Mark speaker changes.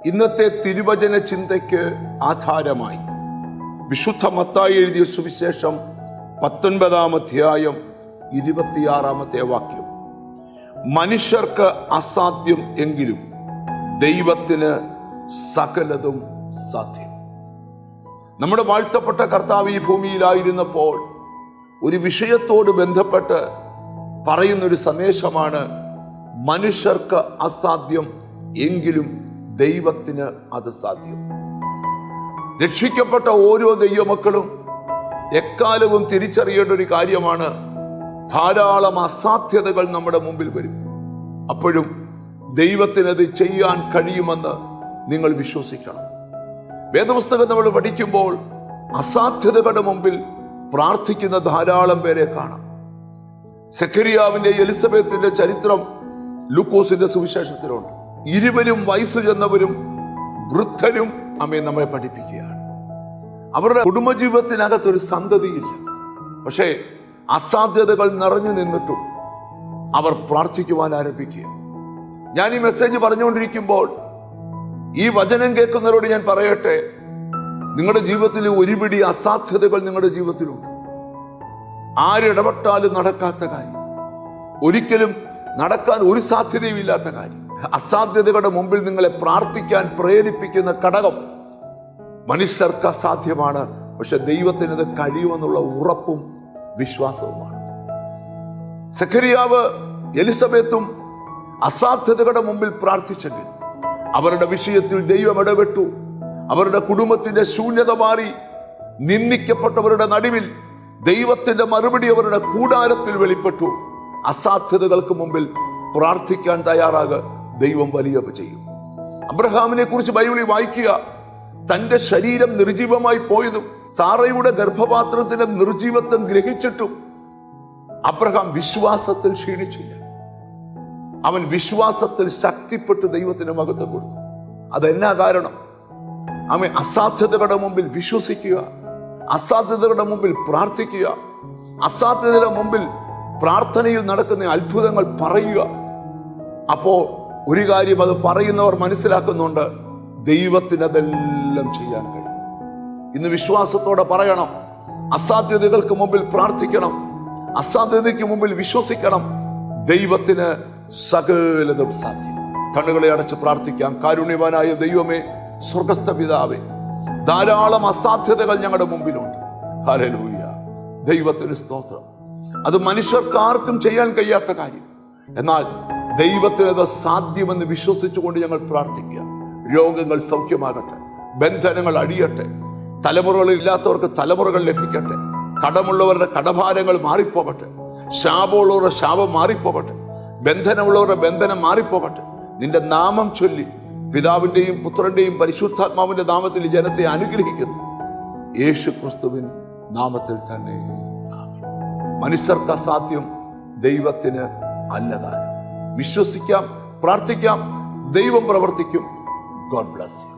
Speaker 1: ഇന്നത്തെ തിരുവചന ചിന്തയ്ക്ക് ആധാരമായി വിശുദ്ധ മത്തായി എഴുതിയ സുവിശേഷം 19-ാം അധ്യായം 26-ാമത്തെ വാക്യം. മനുഷ്യർക്ക് അസാധ്യം എങ്കിലും ദൈവത്തിന് സകലതും സാധ്യം. നമ്മുടെ വാഴ്ത്തപ്പെട്ട കർത്താവ് ഈ ഭൂമിയിലായിരുന്നപ്പോൾ ഒരു വിഷയത്തോട് ബന്ധപ്പെട്ട് പറയുന്നൊരു സന്ദേശമാണ്: മനുഷ്യർക്ക് അസാധ്യം എങ്കിലും ദൈവത്തിന് അത് സാധ്യം. രക്ഷിക്കപ്പെട്ട ഓരോ ദൈവമക്കളും എക്കാലവും തിരിച്ചറിയേണ്ട ഒരു കാര്യമാണ്, ധാരാളം അസാധ്യതകൾ നമ്മുടെ മുമ്പിൽ വരും. അപ്പോഴും ദൈവത്തിനത് ചെയ്യാൻ കഴിയുമെന്ന് നിങ്ങൾ വിശ്വസിക്കണം. വേദപുസ്തകം നമ്മൾ പഠിക്കുമ്പോൾ അസാധ്യതകളുടെ മുമ്പിൽ പ്രാർത്ഥിക്കുന്ന ധാരാളം പേരെ കാണാം. സെഖരിയാവിന്റെ എലിസബത്തിന്റെ ചരിത്രം ലൂക്കോസിന്റെ സുവിശേഷത്തിലുണ്ട്. ഇരുവരും വയസ്സു ചെന്നവരും വൃദ്ധരും നമ്മെ പഠിപ്പിക്കുകയാണ്. അവരുടെ കുടുംബജീവിതത്തിനകത്തൊരു സന്തതിയില്ല. പക്ഷേ അസാധ്യതകൾ നിറഞ്ഞു നിന്നിട്ടും അവർ പ്രാർത്ഥിക്കുവാൻ ആരംഭിക്കുക. ഞാൻ ഈ മെസ്സേജ് പറഞ്ഞുകൊണ്ടിരിക്കുമ്പോൾ ഈ വചനം കേൾക്കുന്നവരോട് ഞാൻ പറയട്ടെ, നിങ്ങളുടെ ജീവിതത്തിൽ ഒരുപിടി അസാധ്യതകൾ നിങ്ങളുടെ ജീവിതത്തിലുണ്ട്. ആരിടപെട്ടാലും നടക്കാത്ത കാര്യം, ഒരിക്കലും നടക്കാൻ ഒരു സാധ്യതയും ഇല്ലാത്ത കാര്യം. അസാധ്യതകളുടെ മുമ്പിൽ നിങ്ങളെ പ്രാർത്ഥിക്കാൻ പ്രേരിപ്പിക്കുന്ന ഘടകം മനുഷ്യർക്ക് അസാധ്യമാണ്, പക്ഷെ ദൈവത്തിനത് കഴിയുമെന്നുള്ള ഉറപ്പും വിശ്വാസവുമാണ്. സെഖരിയാവ് എലിസബത്തും അസാധ്യതകളുടെ മുമ്പിൽ പ്രാർത്ഥിച്ചെങ്കിൽ അവരുടെ വിഷയത്തിൽ ദൈവം ഇടപെട്ടു. അവരുടെ കുടുംബത്തിന്റെ ശൂന്യത മാറി. നിന്ദിക്കപ്പെട്ടവരുടെ നടുവിൽ ദൈവത്തിന്റെ മറുപടി അവരുടെ കൂടാരത്തിൽ വെളിപ്പെട്ടു. അസാധ്യതകൾക്ക് മുമ്പിൽ പ്രാർത്ഥിക്കാൻ തയ്യാറാകുക, ദൈവം വലിയ ചെയ്യും. അബ്രഹാമിനെ കുറിച്ച് ബൈബിളിൽ വായിക്കുക. തന്റെ ശരീരം നിർജീവമായി പോയതും സാറയുടെ ഗർഭപാത്രത്തിന്റെ നിർജീവത്വം ഗ്രഹിച്ചിട്ടും അബ്രഹാം വിശ്വാസത്തിൽ ക്ഷീണിച്ചില്ല. അവൻ വിശ്വാസത്തിൽ ശക്തിപ്പെട്ട് ദൈവത്തിന് മഹത്വം കൊടുത്തു. അതെന്നാ കാരണം? അവൻ അസാധ്യതകളുടെ മുമ്പിൽ വിശ്വസിക്കുക, അസാധ്യതകളുടെ മുമ്പിൽ പ്രാർത്ഥിക്കുക, അസാധ്യതയുടെ മുമ്പിൽ പ്രാർത്ഥനയിൽ നടക്കുന്ന അത്ഭുതങ്ങൾ പറയുക. അപ്പോ ഒരു കാര്യം, അത് പറയുന്നവർ മനസ്സിലാക്കുന്നുണ്ട്, ദൈവത്തിന് അതെല്ലാം ചെയ്യാൻ കഴിയും. ഇന്ന് വിശ്വാസത്തോടെ പറയണം, അസാധ്യതകൾക്ക് മുമ്പിൽ പ്രാർത്ഥിക്കണം, അസാധ്യതയ്ക്ക് മുമ്പിൽ വിശ്വസിക്കണം. ദൈവത്തിന് സകലതും സാധ്യം. കണ്ണുകളെ അടച്ച് പ്രാർത്ഥിക്കാം. കാരുണ്യവാനായ ദൈവമേ, സ്വർഗസ്ഥ പിതാവേ, ധാരാളം അസാധ്യതകൾ ഞങ്ങളുടെ മുമ്പിലുണ്ട്. ഹല്ലേലൂയ, ദൈവത്തിന് സ്തോത്രം. അത് മനുഷ്യർക്ക് ആർക്കും ചെയ്യാൻ കഴിയാത്ത കാര്യം, എന്നാൽ ദൈവത്തിനത് സാധ്യമെന്ന് വിശ്വസിച്ചുകൊണ്ട് ഞങ്ങൾ പ്രാർത്ഥിക്കുക. രോഗങ്ങൾ സൗഖ്യമാകട്ടെ, ബന്ധനങ്ങൾ അഴിയട്ടെ, തലമുറകൾ ഇല്ലാത്തവർക്ക് തലമുറകൾ ലഭിക്കട്ടെ, കടമുള്ളവരുടെ കടഭാരങ്ങൾ മാറിപ്പോകട്ടെ, ശാപമുള്ളവരുടെ ശാപം മാറിപ്പോകട്ടെ, ബന്ധനമുള്ളവരുടെ ബന്ധനം മാറിപ്പോകട്ടെ. നിന്റെ നാമം ചൊല്ലി പിതാവിന്റെയും പുത്രന്റെയും പരിശുദ്ധാത്മാവിന്റെ നാമത്തിൽ ജനത്തെ അനുഗ്രഹിക്കുന്നു, യേശു ക്രിസ്തുവിൻ നാമത്തിൽ തന്നെ. മനുഷ്യർക്ക് അസാധ്യം, ദൈവത്തിന് അല്ലതാനും. വിശ്വസിക്കാം, പ്രാർത്ഥിക്കാം, ദൈവം പ്രവർത്തിക്കും. God bless you.